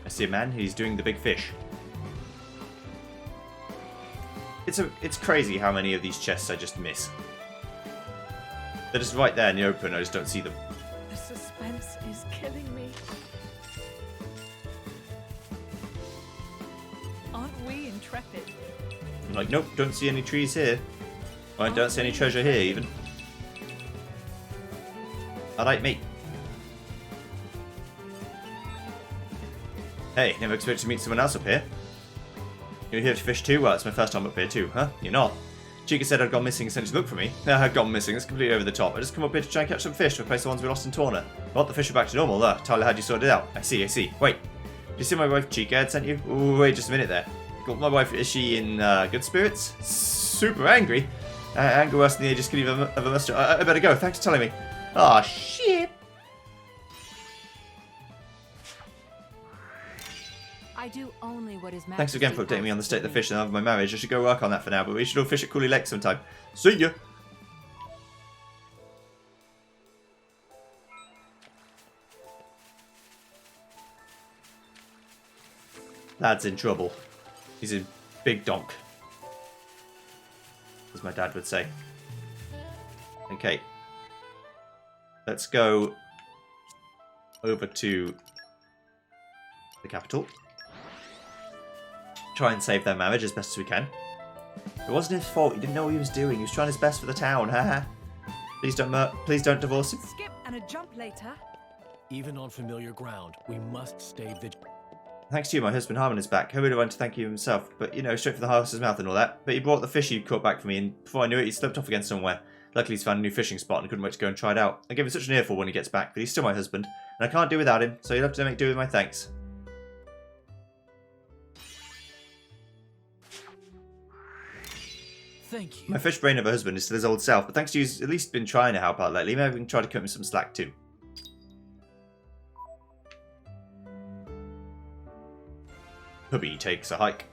A: I see a man, he's doing the big fish. It's crazy how many of these chests I just miss. They're just right there in the open, I just don't see them.
F: The suspense is killing me. Aren't we intrepid?
A: I'm like, nope, don't see any trees here. I don't see any treasure here even. Alright, mate. Hey, never expected to meet someone else up here. You're here to fish too? Well, it's my first time up here too, huh? You're not. Chica said I'd gone missing and sent you to look for me. I've gone missing, it's completely over the top. I just come up here to try and catch some fish to replace the ones we lost in Torna. Well, the fish are back to normal, Tyler had you sorted out. I see. Wait, did you see my wife Chica had sent you? Ooh, wait just a minute there. My wife, is she in good spirits? Super angry? Anger worse than the ages could even of a muster. I better go, thanks for telling me. Aw, shit.
C: I do only what is
A: Thanks again for updating me on the state of the fish and of my marriage. I should go work on that for now, but we should all fish at Cooley Lake sometime. See ya! Lad's in trouble. He's a big donk. As my dad would say. Okay. Let's go over to the capital. Try and save their marriage as best as we can. It wasn't his fault. He didn't know what he was doing. He was trying his best for the town. Haha. Please don't divorce him.
F: Skip and a jump later.
B: Even on familiar ground, we must stay vigilant.
A: Thanks to you, my husband Harmon is back. I would have wanted to thank you himself, but you know, straight from the horse's mouth and all that. But he brought the fish he caught back for me, and before I knew it, he slipped off again somewhere. Luckily, he's found a new fishing spot and couldn't wait to go and try it out. I gave him such an earful when he gets back, but he's still my husband, and I can't do without him, so you'll have to make do with my thanks.
B: Thank you.
A: My fish brain of a husband is still his old self, but thanks to you, he's at least been trying to help out lately. Maybe we can try to cut him some slack too. Hubby takes a hike.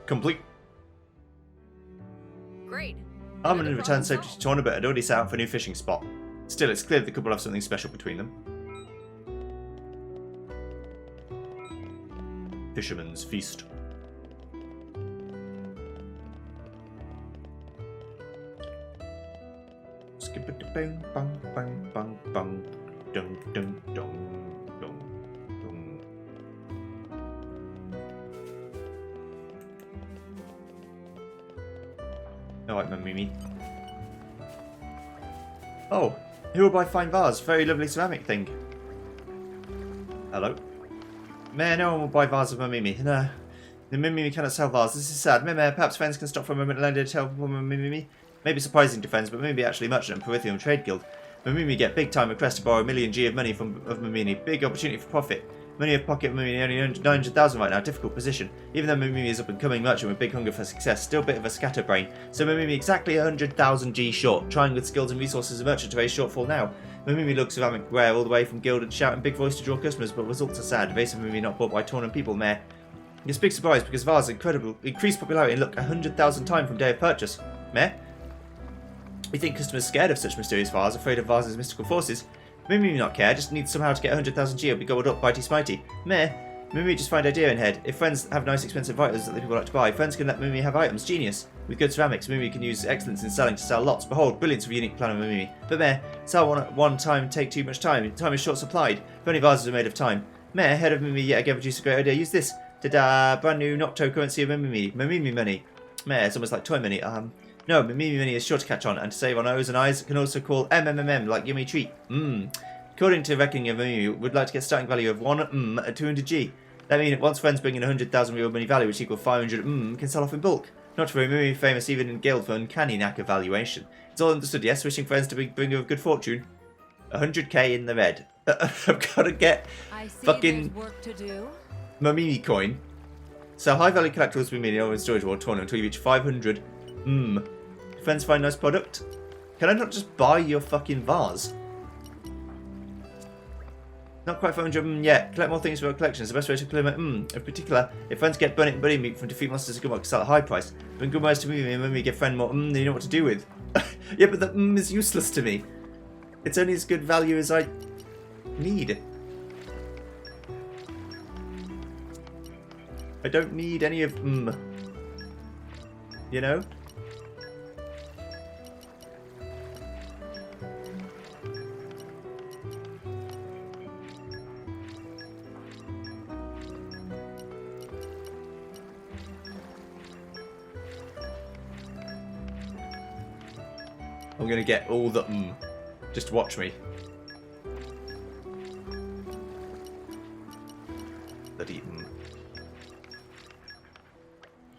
A: Complete.
C: Great.
A: Harmon had returned safely to Torna, but had already set out for a new fishing spot. Still, it's clear the couple have something special between them. Fisherman's Feast. Skip it, bang, bang, bang, bang, bang, dum, dum, dum, dum, dum. Alright, my Mimi. Oh, who will buy fine vase? Very lovely ceramic thing. Hello? Meh, no one will buy vase of my Mimi. No. The Mimi cannot sell vase. This is sad. Meh, perhaps friends can stop for a moment and lend a tale for my Mimi. Maybe surprising to friends, but maybe actually merchant and Perithium Trade Guild. Mamimi get big time request to borrow a million G of money from Mamimi. Big opportunity for profit. Money of pocket Mamimi only 900,000 right now. Difficult position. Even though Mamimi is up and coming merchant with big hunger for success, still a bit of a scatterbrain. So Mamimi exactly 100,000 G short. Trying with skills and resources as a merchant to raise shortfall now. Mamimi looks ceramic rare all the way from guild and shouting big voice to draw customers, but results are sad. Vase of Mamimi not bought by Torna people, meh. It's a big surprise because Vase incredible increased popularity and look 100,000 times from day of purchase. Meh. We think customers scared of such mysterious vase, afraid of vases' mystical forces. Mimi not care, just needs somehow to get 100,000 G or be gobbled up bitey smitey. Meh. Mimi just find idea in head. If friends have nice expensive items that the people like to buy, friends can let Mimi have items. Genius. With good ceramics, Mimi can use excellence in selling to sell lots. Behold, brilliance of a unique plan of Mimi. But meh, sell one time take too much time. Time is short supplied. If only vases are made of time. Meh, head of Mimi yet again produced a great idea. Use this. Ta-da! Brand new Nocto currency of Mimi. Mimi money. Meh, it's almost like toy money. No, Mimi money is sure to catch on, and to save on O's and I's, can also call MMMM like yummy treat. According to reckoning of Mimi, would like to get starting value of 1 at 200G. That means once friends bring in 100,000 real money value, which equals 500 can sell off in bulk. Not very Mimi famous even in Guild for uncanny knack of valuation. It's all understood, yes, wishing friends to bring you good fortune. 100k in the red. I've got to get fucking
C: work to do.
A: Mimi coin. So high value collectibles will mean in storage or Torna until you reach 500. Friends find nice product? Can I not just buy your fucking vase? Not quite 500 yet. Collect more things for our collections. The best way to clear in particular, if friends get bunny meat from defeat monsters, good luck sell at a high price. Bring good ways to Mimi and Mimi give friend more than you know what to do with. Yeah, but the is useless to me. It's only as good value as I need. I don't need any of you know? I'm gonna get all the Just watch me. Bloody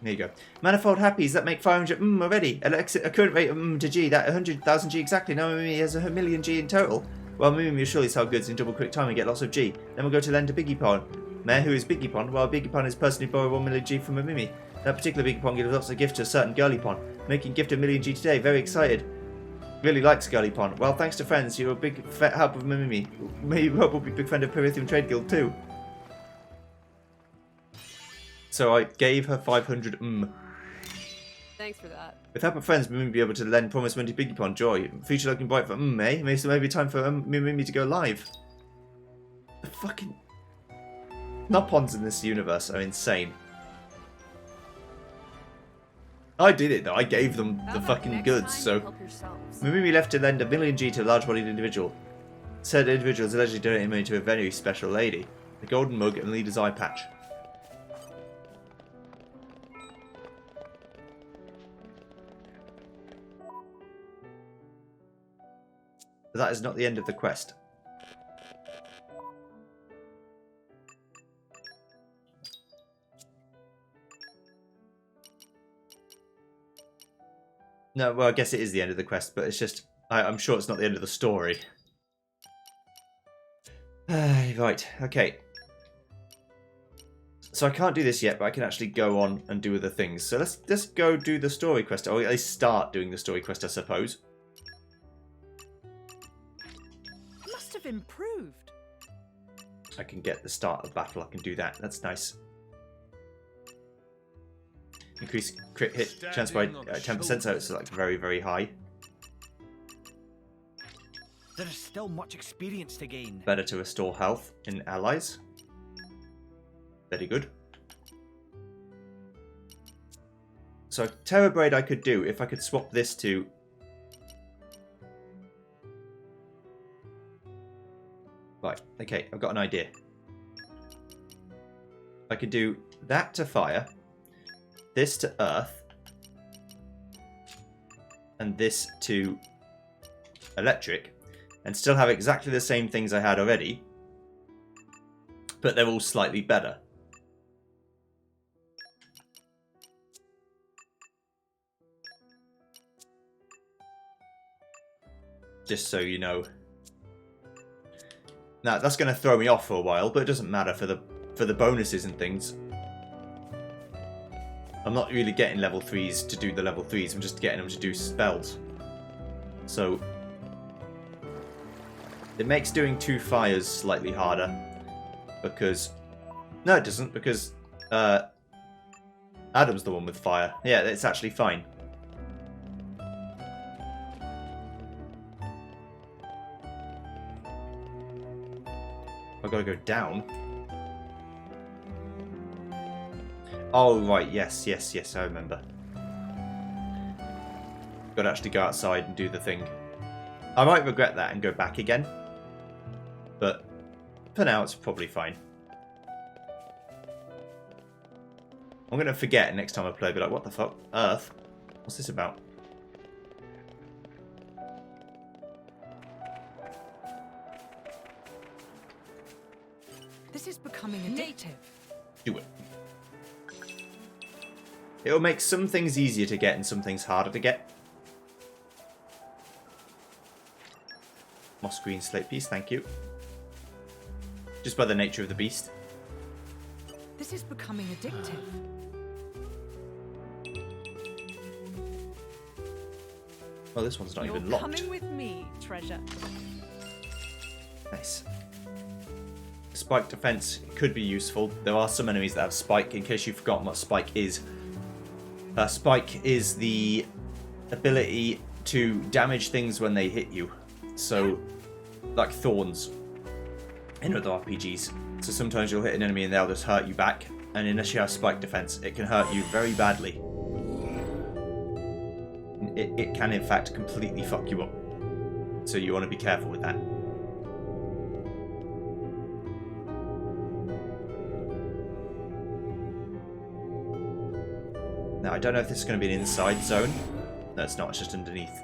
A: There you go. Manifold happies that make 500 already. A current rate of to G, that 100,000 G exactly. Now Mimi has 1,000,000 G in total. Well, Mimi will surely sell goods in double quick time and get lots of G. Then we'll go to lend to Biggie Pon. Meh, who is Biggie Pon? Well, Biggie Pon is personally borrow 1,000,000 G from a Mimi. That particular Biggie Pon gives lots of gifts to a certain girly Pon. Making gift 1,000,000 G today. Very excited. Really likes girly Pon. Well, thanks to friends, you're a big help of Mimi. Maybe Rob will be a big friend of Perithium Trade Guild too. So I gave her 500
D: Thanks for that.
A: With help of friends, Mimi will be able to lend promised money to Biggie Pon. Joy. Future looking bright for eh? Maybe time for Mimi to go live. The fucking Nopons in this universe are insane. I did it though. I gave them the fucking goods, so Mimi left to lend 1,000,000 G to a large-bodied individual. Said individual is allegedly donating money to a very special lady. The golden mug and leader's eye patch. But that is not the end of the quest. No, well, I guess it is the end of the quest, but it's just... I'm sure it's not the end of the story. Right, okay. So I can't do this yet, but I can actually go on and do other things. So let's go do the story quest, or at least start doing the story quest, I suppose.
F: It must have improved.
A: I can get the start of battle, I can do that. That's nice. Increase crit hit chance by 10%, so it's like very, very high.
B: There is still much experience to gain.
A: Better to restore health in allies. Very good. So Terror Braid I could do if I could swap this to... Right, okay, I've got an idea. I could do that to fire, this to earth, and this to electric, and still have exactly the same things I had already, but they're all slightly better. Just so you know. Now that's going to throw me off for a while, but it doesn't matter for the bonuses and things. I'm not really getting level 3s to do the level 3s, I'm just getting them to do spells. So it makes doing 2 fires slightly harder, because... No, it doesn't, because Adam's the one with fire. Yeah, it's actually fine. I've got to go down. Oh, right. Yes, yes, yes. I remember. Got to actually go outside and do the thing. I might regret that and go back again. But for now, it's probably fine. I'm going to forget next time I play. Be like, what the fuck? Earth? What's this about?
F: This is becoming addictive.
A: Do it. It'll make some things easier to get and some things harder to get. Moss green slate piece, thank you. Just by the nature of the beast.
F: This is becoming addictive.
A: Oh, this one's not
F: You're
A: even locked.
F: coming with me, treasure.
A: Nice. Spike defense could be useful. There are some enemies that have spike, in case you've forgotten what spike is. Spike is the ability to damage things when they hit you. So, like thorns in other RPGs. So sometimes you'll hit an enemy and they'll just hurt you back. And unless you have spike defense, it can hurt you very badly. It can in fact completely fuck you up. So you want to be careful with that. Now I don't know if this is going to be an inside zone. No, it's not, it's just underneath.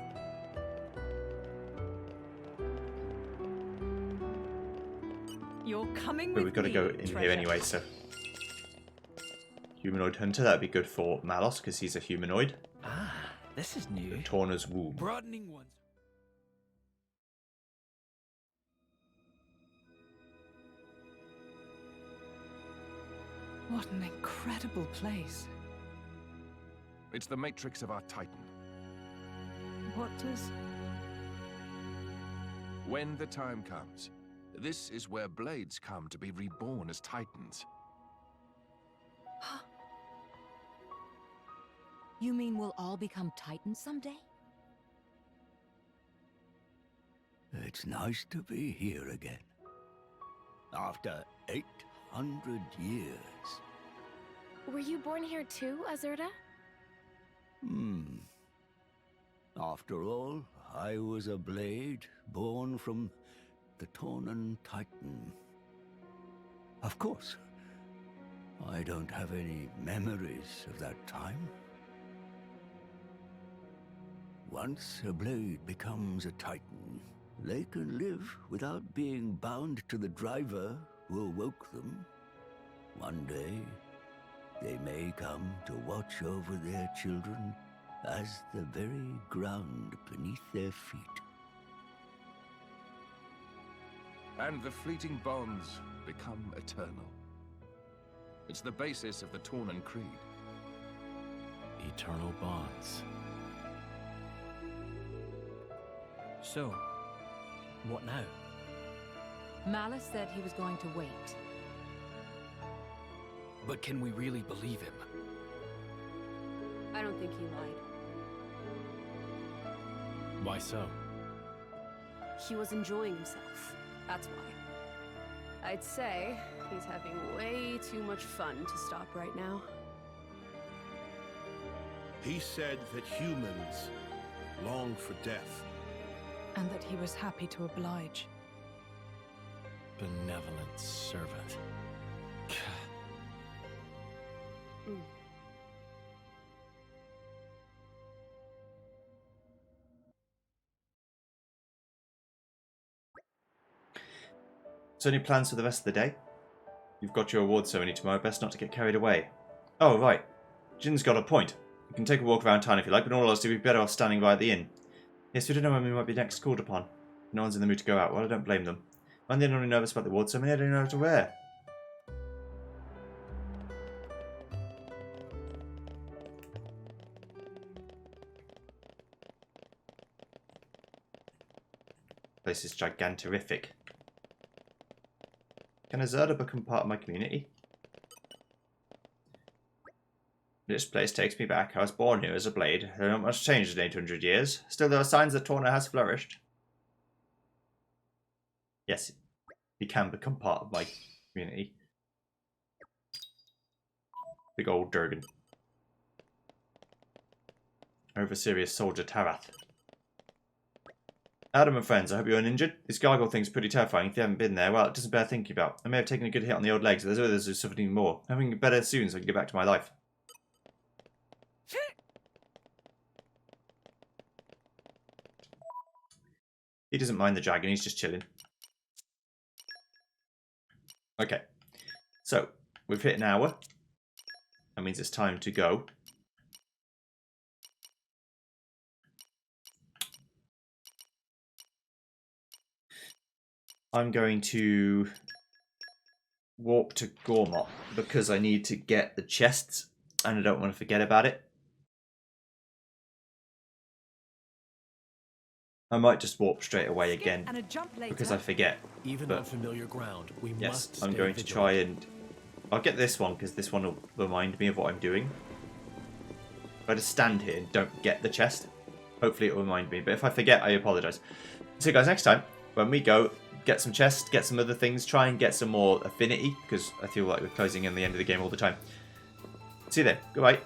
F: You're coming
A: But
F: with
A: we've got to
F: me,
A: go in
F: treasure.
A: here anyway, so... Humanoid Hunter, that'd be good for Malos, because he's a humanoid.
B: Ah, this is new.
A: Torna's Womb.
B: Broadening ones.
F: What an incredible place.
E: It's the matrix of our Titan.
F: What does...
E: When the time comes, this is where blades come to be reborn as Titans.
C: You mean we'll all become Titans someday?
H: It's nice to be here again. After 800 years.
D: Were you born here too, Azurda?
H: After all, I was a blade born from the Torna Titan. Of course, I don't have any memories of that time. Once a blade becomes a Titan, they can live without being bound to the driver who awoke them. One day, they may come to watch over their children as the very ground beneath their feet.
E: And the fleeting bonds become eternal. It's the basis of the Tornan Creed.
B: Eternal bonds. So, what now?
C: Malice said he was going to wait.
B: But can we really believe him?
D: I don't think he lied.
B: Why so?
D: He was enjoying himself. That's why. I'd say he's having way too much fun to stop right now.
G: He said that humans long for death.
F: And that he was happy to oblige.
B: Benevolent servant.
A: So any plans for the rest of the day? You've got your award ceremony tomorrow, best not to get carried away. Oh, right. Jin's got a point. You can take a walk around town if you like, but in all honesty, we'd be better off standing by at the inn. Yes, we don't know when we might be next called upon. No one's in the mood to go out. Well, I don't blame them. I'm the only nervous about the award ceremony. I don't know what to wear. This is gigantorific. Can Azurda become part of my community? This place takes me back. I was born here as a blade. There not much changed in 800 years. Still, there are signs that Torna has flourished. Yes, he can become part of my community. Big old Durgan. Over serious soldier Tarath. Adam and friends, I hope you're uninjured. This gargoyle thing's pretty terrifying. If you haven't been there, well, it doesn't bear thinking about. I may have taken a good hit on the old legs, but there's others who suffered even more. I'm having better soon so I can get back to my life. He doesn't mind the dragon, he's just chilling. Okay, so we've hit an hour. That means it's time to go. I'm going to warp to Gormott because I need to get the chests and I don't want to forget about it. I might just warp straight away again because I forget.
B: Even
A: but
B: on familiar ground, we
A: yes,
B: must
A: I'm
B: stay
A: going to
B: vigilant.
A: try and... I'll get this one because this one will remind me of what I'm doing. If I just stand here and don't get the chest, hopefully it will remind me. But if I forget, I apologise. So guys, next time, when we go, get some chests, get some other things, try and get some more affinity because I feel like we're closing in the end of the game all the time. See you then. Goodbye.